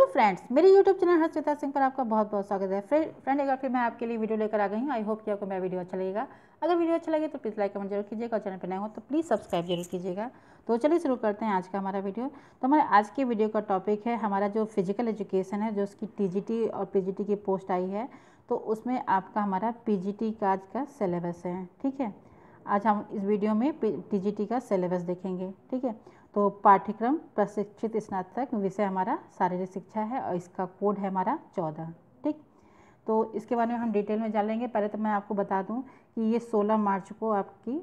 Friends, मेरे YouTube channel Harshita Singh पर आपका बहुत बहुत स्वागत है। फ्रेंड एक बार फिर मैं आपके लिए वीडियो लेकर आ गई हूँ। आई होप कि आपको मेरा वीडियो अच्छा लगेगा। अगर वीडियो अच्छा लगे तो प्लीज़ लाइक कमेंट जरूर कीजिएगा और चैनल पर नए हो तो प्लीज़ सब्सक्राइब जरूर कीजिएगा। तो चलिए शुरू करते हैं आज का हमारा वीडियो। तो हमारे आज के वीडियो का टॉपिक है हमारा जो फिजिकल एजुकेशन है, जो उसकी टीजीटी और पीजीटी की पोस्ट आई है, तो उसमें आपका हमारा पीजीटी का आज का सिलेबस है। ठीक है, आज हम इस वीडियो में टीजीटी का सिलेबस देखेंगे। ठीक है, तो पाठ्यक्रम प्रशिक्षित स्नातक विषय हमारा शारीरिक शिक्षा है और इसका कोड है हमारा 14। ठीक, तो इसके बारे में हम डिटेल में जान लेंगे। पहले तो मैं आपको बता दूं कि ये 16 मार्च को आपकी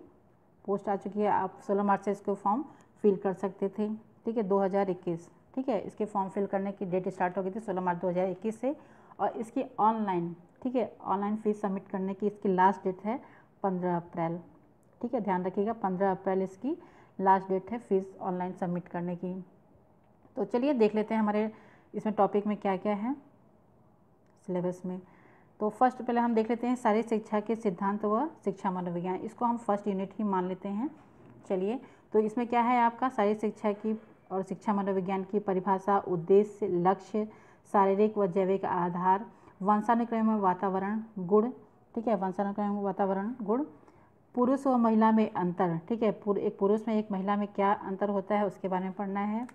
पोस्ट आ चुकी है। आप 16 मार्च से इसको फॉर्म फिल कर सकते थे। ठीक है, 2021। ठीक है, इसके फॉर्म फिल करने की डेट स्टार्ट हो गई थी 16 मार्च 2021 से। और इसकी ऑनलाइन, ठीक है, ऑनलाइन फीस सबमिट करने की इसकी लास्ट डेट है 15 अप्रैल। ठीक है, ध्यान रखिएगा 15 अप्रैल इसकी लास्ट डेट है फीस ऑनलाइन सबमिट करने की। तो चलिए देख लेते हैं हमारे इसमें टॉपिक में क्या क्या है सिलेबस में। तो फर्स्ट पहले हम देख लेते हैं शारीरिक शिक्षा के सिद्धांत व शिक्षा मनोविज्ञान। इसको हम फर्स्ट यूनिट ही मान लेते हैं। चलिए, तो इसमें क्या है आपका शारीरिक शिक्षा की और शिक्षा मनोविज्ञान की परिभाषा, उद्देश्य, लक्ष्य, शारीरिक व जैविक आधार, वंशानुक्रम व वातावरण गुण। ठीक है, वंशानुक्रम व वातावरण गुण, पुरुष व महिला में अंतर। ठीक है, एक पुरुष में एक महिला में क्या अंतर होता है उसके बारे में पढ़ना है।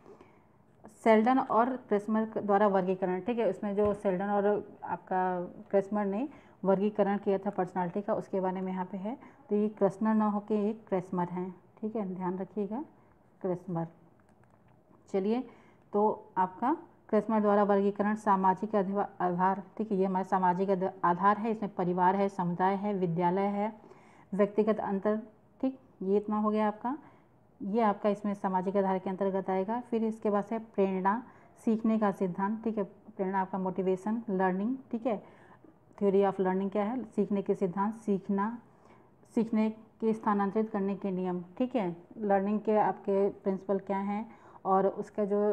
सेल्डन और क्रेस्मर द्वारा वर्गीकरण। ठीक है, उसमें जो सेल्डन और आपका क्रेस्मर ने वर्गीकरण किया था पर्सनालिटी का, उसके बारे में यहाँ पे है। तो ये क्रेस्नर ना होके ये क्रेस्मर है। ठीक है, ध्यान रखिएगा, क्रेस्मर। चलिए, तो आपका क्रेस्मर द्वारा वर्गीकरण सामाजिक आधार। ठीक है, ये हमारा सामाजिक आधार है। इसमें परिवार है, समुदाय है, विद्यालय है, व्यक्तिगत अंतर। ठीक, ये इतना हो गया आपका, ये आपका इसमें सामाजिक आधार के अंतर्गत आएगा। फिर इसके बाद है प्रेरणा, सीखने का सिद्धांत। ठीक है, प्रेरणा आपका मोटिवेशन, लर्निंग। ठीक है, थ्योरी ऑफ लर्निंग क्या है, सीखने के सिद्धांत, सीखना, सीखने के स्थानांतरित करने के नियम। ठीक है, लर्निंग के आपके प्रिंसिपल क्या हैं और उसका जो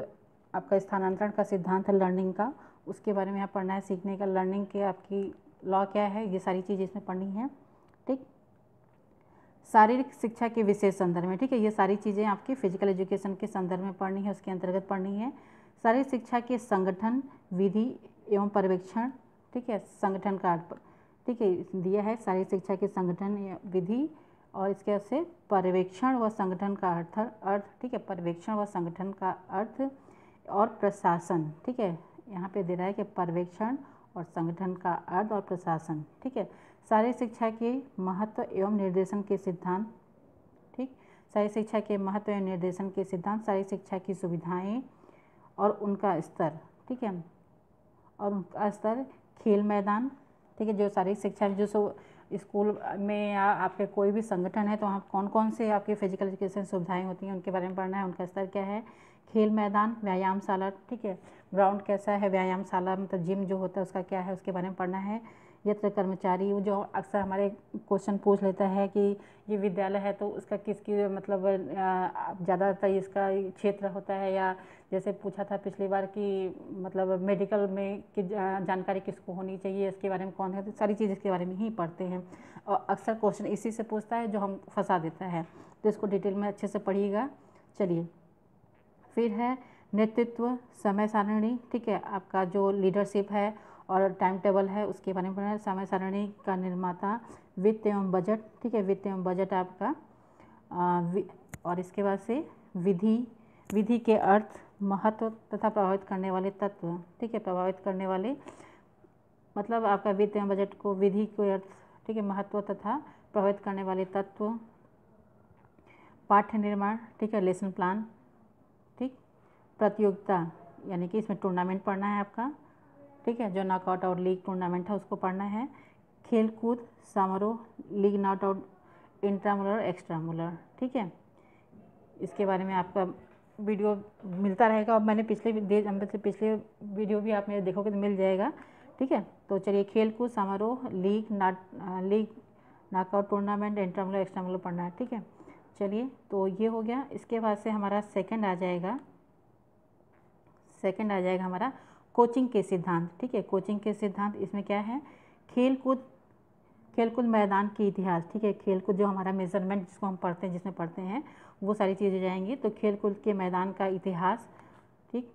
आपका स्थानांतरण का सिद्धांत है लर्निंग का, उसके बारे में यहाँ पढ़ना है। सीखने का, लर्निंग के आपकी लॉ क्या है, ये सारी चीज़ इसमें पढ़नी है। ठीक, शारीरिक शिक्षा के विशेष संदर्भ में। ठीक है, ये सारी चीज़ें आपकी फिजिकल एजुकेशन के संदर्भ में पढ़नी है, उसके अंतर्गत पढ़नी है। शारीरिक शिक्षा के संगठन, विधि एवं पर्यवेक्षण। ठीक है, संगठन का अर्थ, ठीक है, दिया है शारीरिक शिक्षा के संगठन, विधि और इसके से पर्यवेक्षण व संगठन का अर्थ। ठीक है, पर्यवेक्षण व संगठन का अर्थ और प्रशासन। ठीक है, यहाँ पे दे रहा है कि पर्यवेक्षण और संगठन का अर्थ और प्रशासन। ठीक है, शारीरिक शिक्षा के महत्व एवं निर्देशन के सिद्धांत। ठीक, शारीरिक शिक्षा के महत्व एवं निर्देशन के सिद्धांत, शारीरिक शिक्षा की सुविधाएं और उनका स्तर। ठीक है, और उनका स्तर, खेल मैदान। ठीक है, जो शारीरिक शिक्षा जो स्कूल में या आपके कोई भी संगठन है तो वहाँ कौन कौन से आपके फिजिकल एजुकेशन सुविधाएं होती हैं उनके बारे में पढ़ना है, उनका स्तर क्या है। खेल मैदान, व्यायामशाला। ठीक है, ग्राउंड कैसा है, व्यायामशाला मतलब जिम जो होता है उसका क्या है, उसके बारे में पढ़ना है। यत्र कर्मचारी, जो अक्सर हमारे क्वेश्चन पूछ लेता है कि ये विद्यालय है तो उसका किसकी मतलब ज़्यादातर इसका क्षेत्र होता है, या जैसे पूछा था पिछली बार कि मतलब मेडिकल में की जानकारी किसको होनी चाहिए, इसके बारे में कौन है, तो सारी चीज़ इसके बारे में ही पढ़ते हैं। और अक्सर क्वेश्चन इसी से पूछता है जो हम फंसा देता है, तो इसको डिटेल में अच्छे से पढ़िएगा। चलिए, फिर है नेतृत्व, समय सारणी। ठीक है, आपका जो लीडरशिप है और टाइम टेबल है उसके बारे में पढ़ना है। समय सारणी का निर्माता, वित्त एवं बजट। ठीक है, वित्त एवं बजट आपका और इसके बाद से विधि, विधि के अर्थ, महत्व तथा प्रभावित करने वाले तत्व। ठीक है, प्रभावित करने वाले मतलब आपका वित्त एवं बजट को विधि के अर्थ। ठीक है, महत्व तथा प्रभावित करने वाले तत्व, पाठ्य निर्माण। ठीक है, लेसन प्लान। ठीक, प्रतियोगिता यानी कि इसमें टूर्नामेंट पढ़ना है आपका। ठीक है, जो नॉकआउट और लीग टूर्नामेंट है उसको पढ़ना है। खेल कूद समारोह, लीग नॉकआउट, इंट्रामुलर, एक्स्ट्रामुलर। ठीक है, इसके बारे में आपका वीडियो मिलता रहेगा और मैंने पिछले वीडियो भी आप मेरे देखोगे तो मिल जाएगा। ठीक है, तो चलिए, खेल कूद समारोह, लीग नॉकआउट टूर्नामेंट, इंट्रामुलर, एक्स्ट्रामुलर पढ़ना है। ठीक है, चलिए, तो ये हो गया। इसके बाद से हमारा सेकंड आ जाएगा हमारा कोचिंग के सिद्धांत। ठीक है, कोचिंग के सिद्धांत इसमें क्या है, खेलकूद मैदान की इतिहास। ठीक है, खेलकूद जो हमारा मेजरमेंट जिसको हम पढ़ते हैं, जिसमें पढ़ते हैं वो सारी चीज़ें जाएंगी। तो खेलकूद के मैदान का इतिहास। ठीक,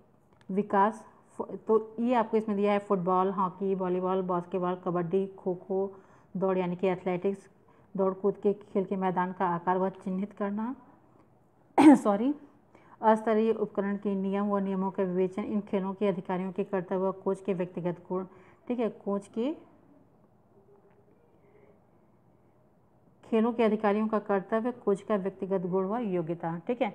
विकास, तो ये आपको इसमें दिया है football, hockey, volleyball, basketball, kabaddi, kho kho, दौड़ यानी कि एथलेटिक्स, दौड़ कूद के खेल के मैदान का आकार व चिन्हित करना सॉरी, अस्तरीय उपकरण के नियम व नियमों का विवेचन, इन खेलों के अधिकारियों के कर्तव्य व कोच के व्यक्तिगत गुण। ठीक है, कोच के खेलों के अधिकारियों का कर्तव्य, कोच का व्यक्तिगत गुण व योग्यता। ठीक है,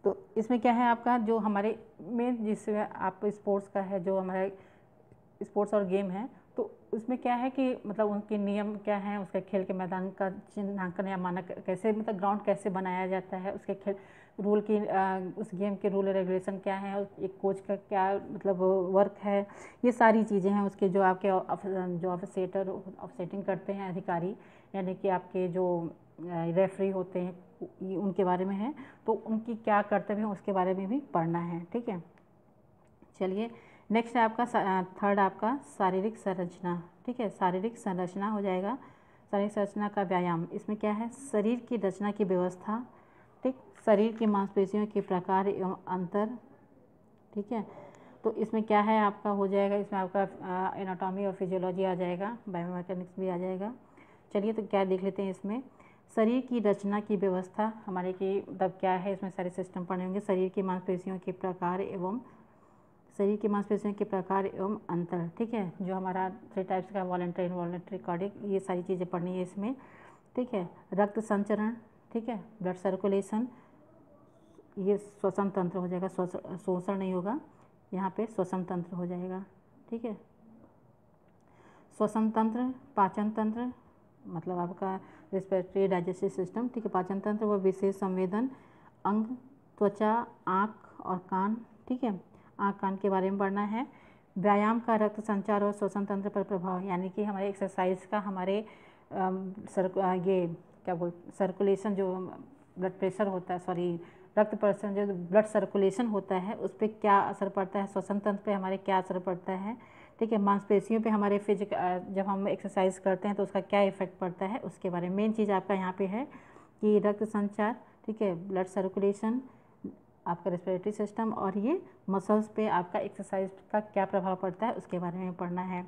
तो इसमें क्या है आपका जो हमारे मेन जिससे आप स्पोर्ट्स का है, जो हमारे स्पोर्ट्स और गेम है, तो उसमें क्या है कि मतलब उनके नियम क्या हैं, उसके खेल के मैदान का चिन्हांकन या मानक कैसे, मतलब ग्राउंड कैसे बनाया जाता है, उसके खेल रूल की उस गेम के रूल रेगुलेशन क्या है, एक कोच का क्या मतलब वर्क है, ये सारी चीज़ें हैं उसके जो आपके जो ऑफसेटिंग करते हैं अधिकारी, यानी कि आपके जो रेफरी होते हैं उनके बारे में है, तो उनकी क्या कर्तव्य है उसके बारे में भी पढ़ना है। ठीक है, चलिए नेक्स्ट है आपका थर्ड आपका शारीरिक संरचना। ठीक है, शारीरिक संरचना हो जाएगा, शारीरिक संरचना का व्यायाम। इसमें क्या है, शरीर की रचना की व्यवस्था, ठीक, शरीर की मांसपेशियों के प्रकार एवं अंतर। ठीक है, तो इसमें क्या है आपका हो जाएगा, इसमें आपका एनाटॉमी और फिजियोलॉजी आ जाएगा, बायोमैकेनिक्स भी आ जाएगा। चलिए तो क्या देख लेते हैं इसमें, शरीर की रचना की व्यवस्था हमारे की मतलब क्या है, इसमें सारे सिस्टम पढ़े होंगे। शरीर की मांसपेशियों के प्रकार एवं शरीर की मांसपेशियों के प्रकार एवं अंतर। ठीक है, जो हमारा 3 टाइप्स का वॉलंटरी, इनवॉलंटरी, कार्डिक, ये सारी चीज़ें पढ़नी है इसमें। ठीक है, रक्त संचरण, ठीक है, ब्लड सर्कुलेशन, ये श्वसन तंत्र हो जाएगा, शोषण नहीं होगा यहाँ पे, श्वसन तंत्र हो जाएगा। ठीक है, श्वसन तंत्र, पाचन तंत्र मतलब आपका रेस्पिरेटरी डाइजेस्टिव सिस्टम। ठीक है, पाचन तंत्र व विशेष संवेदन अंग, त्वचा, आँख और कान। ठीक है, आँख कान के बारे में पढ़ना है। व्यायाम का रक्त संचार और श्वसन तंत्र पर प्रभाव, यानी कि हमारे एक्सरसाइज का हमारे ये क्या सर्कुलेशन, जो ब्लड प्रेशर होता है, सॉरी रक्त प्रसरण, जो ब्लड सर्कुलेशन होता है उस पर क्या असर पड़ता है, श्वसन तंत्र पे हमारे क्या असर पड़ता है। ठीक है, मांसपेशियों पे हमारे जब हम एक्सरसाइज करते हैं तो उसका क्या इफेक्ट पड़ता है उसके बारे में मेन चीज़ आपका यहाँ पे है कि रक्त संचार, ठीक है, ब्लड सर्कुलेशन, आपका रेस्पिरेटरी सिस्टम और ये मसल्स पे आपका एक्सरसाइज का क्या प्रभाव पड़ता है उसके बारे में पढ़ना है।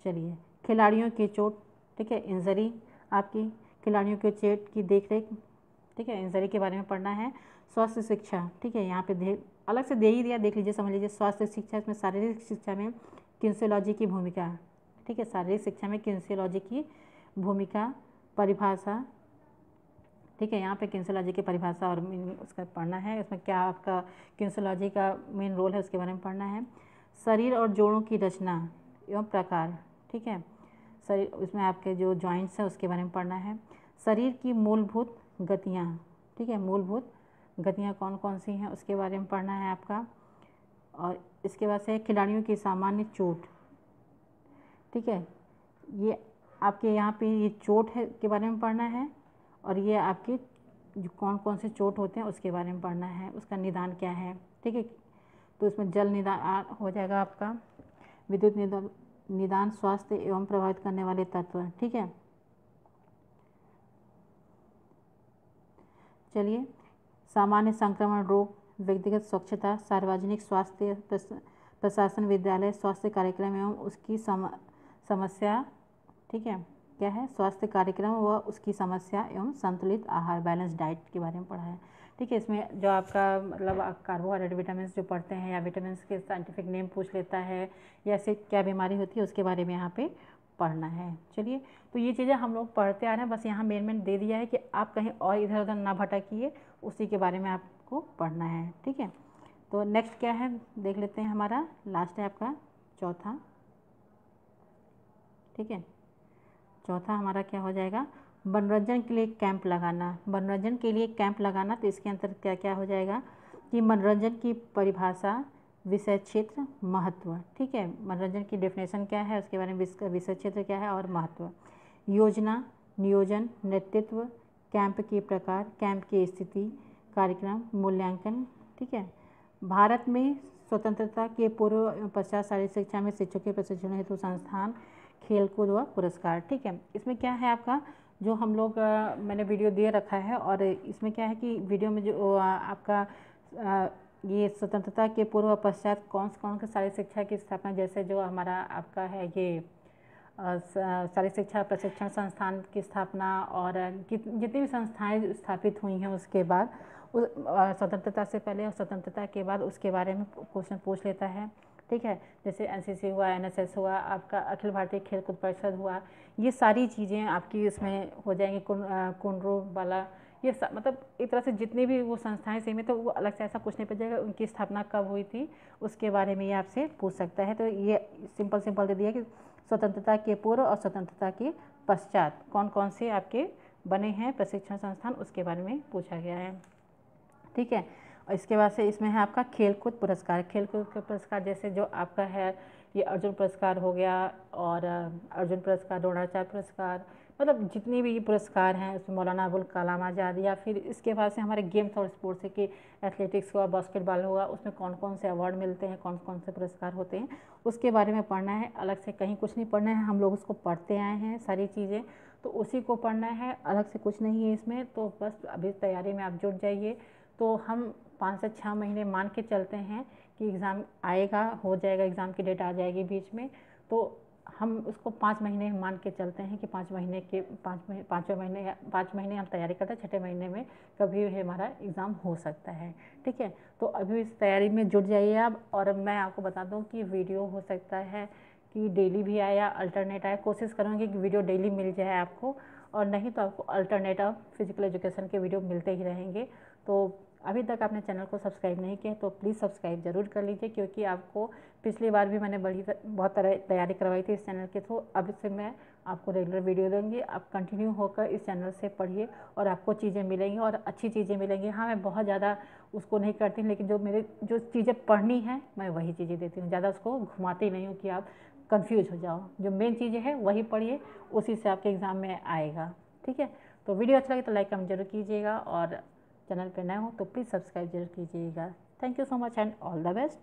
चलिए, खिलाड़ियों की चोट, ठीक है, इंजरी, आपकी खिलाड़ियों के चोट की देखरेख, ठीक है, इंजरी के बारे में पढ़ना है। स्वास्थ्य शिक्षा, ठीक है, यहाँ पे अलग से दे ही दिया, देख लीजिए, समझ लीजिए। स्वास्थ्य शिक्षा, इसमें शारीरिक शिक्षा में किन्सियोलॉजी की भूमिका, ठीक है, शारीरिक शिक्षा में किन्सियोलॉजी की भूमिका, परिभाषा, ठीक है, यहाँ पे किन्सियोलॉजी की परिभाषा और उसका पढ़ना है, इसमें क्या आपका किन्सियोलॉजी का मेन रोल है उसके बारे में पढ़ना है। शरीर और जोड़ों की रचना एवं प्रकार, ठीक है, शरीर, उसमें आपके जो जॉइंट्स हैं उसके बारे में पढ़ना है। शरीर की मूलभूत गतियाँ, ठीक है, मूलभूत गतियाँ कौन कौन सी हैं उसके बारे में पढ़ना है आपका। और इसके बाद से खिलाड़ियों की सामान्य चोट, ठीक है, ये आपके यहाँ पे ये चोट है के बारे में पढ़ना है, और ये आपके जो कौन कौन से चोट होते हैं उसके बारे में पढ़ना है, उसका निदान क्या है। ठीक है, तो इसमें जल निदान हो जाएगा आपका, विद्युत निदान, स्वास्थ्य एवं प्रभावित करने वाले तत्व। ठीक है, चलिए, सामान्य संक्रमण रोग, व्यक्तिगत स्वच्छता, सार्वजनिक स्वास्थ्य प्रशासन, विद्यालय स्वास्थ्य कार्यक्रम एवं उसकी समस्या, ठीक है, क्या है, स्वास्थ्य कार्यक्रम व उसकी समस्या एवं संतुलित आहार, बैलेंस डाइट के बारे में पढ़ा है। ठीक है, इसमें जो आपका मतलब कार्बोहाइड्रेट, विटामिन जो पढ़ते हैं या विटामिन के साइंटिफिक नेम पूछ लेता है या ऐसे क्या बीमारी होती है उसके बारे में यहाँ पे पढ़ना है। चलिए, तो ये चीज़ें हम लोग पढ़ते आ रहे हैं, बस यहाँ मेन दे दिया है कि आप कहीं और इधर उधर ना भटकिए, उसी के बारे में आपको पढ़ना है। ठीक है, तो नेक्स्ट क्या है देख लेते हैं, हमारा लास्ट है आपका चौथा। ठीक है, चौथा हमारा क्या हो जाएगा, मनोरंजन के लिए कैंप लगाना। मनोरंजन के लिए कैंप लगाना, तो इसके अंतर्गत क्या क्या हो जाएगा कि मनोरंजन की परिभाषा, विषय क्षेत्र, महत्व। ठीक है, मनोरंजन की डेफिनेशन क्या है उसके बारे में, विषय क्षेत्र क्या है और महत्व। योजना, नियोजन, नेतृत्व, कैंप के प्रकार, कैंप की स्थिति, कार्यक्रम, मूल्यांकन। ठीक है, भारत में स्वतंत्रता के पूर्व एवं पश्चात शारीरिक शिक्षा में शिक्षकों के प्रशिक्षण हेतु संस्थान, खेलकूद व पुरस्कार। ठीक है, इसमें क्या है आपका जो हम लोग मैंने वीडियो दे रखा है, और इसमें क्या है कि वीडियो में जो आपका ये स्वतंत्रता के पूर्व और पश्चात कौन कौन से शारीरिक शिक्षा की स्थापना, जैसे जो हमारा आपका है ये शारीरिक शिक्षा प्रशिक्षण संस्थान की स्थापना और जितनी भी संस्थाएं स्थापित हुई हैं उसके बाद स्वतंत्रता से पहले और स्वतंत्रता के बाद उसके बारे में क्वेश्चन पूछ लेता है। ठीक है, जैसे एनसीसी हुआ, एनएसएस हुआ, आपका अखिल भारतीय खेलकूद परिषद हुआ, ये सारी चीज़ें आपकी इसमें हो जाएंगी। कुंडरू वाला ये मतलब एक तरह से जितनी भी वो संस्थाएं सीमित तो वो अलग से ऐसा कुछ नहीं पड़ उनकी स्थापना कब हुई थी उसके बारे में ये आपसे पूछ सकता है। तो ये सिंपल दे दिया कि स्वतंत्रता के पूर्व और स्वतंत्रता के पश्चात कौन कौन से आपके बने हैं प्रशिक्षण संस्थान, उसके बारे में पूछा गया है। ठीक है, और इसके बाद से इसमें है आपका खेलकूद पुरस्कार। खेलकूद के पुरस्कार जैसे जो आपका है ये अर्जुन पुरस्कार हो गया और अर्जुन पुरस्कार, द्रोणाचार्य पुरस्कार, मतलब जितने भी पुरस्कार हैं उसमें मौलाना अबुल कलाम आज़ाद, या फिर इसके बाद से हमारे गेम्स और स्पोर्ट्स के एथलेटिक्स हुआ, बास्केटबॉल हुआ, उसमें कौन कौन से अवार्ड मिलते हैं, कौन कौन से पुरस्कार होते हैं, उसके बारे में पढ़ना है। अलग से कहीं कुछ नहीं पढ़ना है, हम लोग उसको पढ़ते आए हैं सारी चीज़ें, तो उसी को पढ़ना है, अलग से कुछ नहीं है इसमें। तो बस अभी तैयारी में आप जुट जाइए। तो हम 5 से 6 महीने मान के चलते हैं कि एग्ज़ाम आएगा, हो जाएगा, एग्ज़ाम की डेट आ जाएगी बीच में, तो हम उसको 5 महीने मान के चलते हैं कि 5 महीने हम तैयारी करते हैं, 6ठे महीने में कभी भी हमारा एग्ज़ाम हो सकता है। ठीक है, तो अभी इस तैयारी में जुट जाइए आप। और मैं आपको बता दूं कि वीडियो हो सकता है कि डेली भी आए या अल्टरनेट आए, कोशिश करूँगी कि वीडियो डेली मिल जाए आपको, और नहीं तो आपको अल्टरनेट ऑफ फिजिकल एजुकेशन के वीडियो मिलते ही रहेंगे। तो अभी तक आपने चैनल को सब्सक्राइब नहीं किया तो प्लीज़ सब्सक्राइब ज़रूर कर लीजिए, क्योंकि आपको पिछली बार भी मैंने बहुत तरह तैयारी करवाई थी इस चैनल के थ्रू। अब से मैं आपको रेगुलर वीडियो दूँगी, आप कंटिन्यू होकर इस चैनल से पढ़िए और आपको चीज़ें मिलेंगी और अच्छी चीज़ें मिलेंगी। हाँ, मैं बहुत ज़्यादा उसको नहीं करती, लेकिन जो चीज़ें पढ़नी है मैं वही चीज़ें देती हूँ, ज़्यादा उसको घुमाती नहीं हूँ कि आप कन्फ्यूज हो जाओ। जो मेन चीज़ें हैं वही पढ़िए, उसी से आपके एग्ज़ाम में आएगा। ठीक है, तो वीडियो अच्छा लगे तो लाइक कमेंट जरूर कीजिएगा, और चैनल पे नए हो तो प्लीज़ सब्सक्राइब जरूर कीजिएगा। Thank you so much and all the best.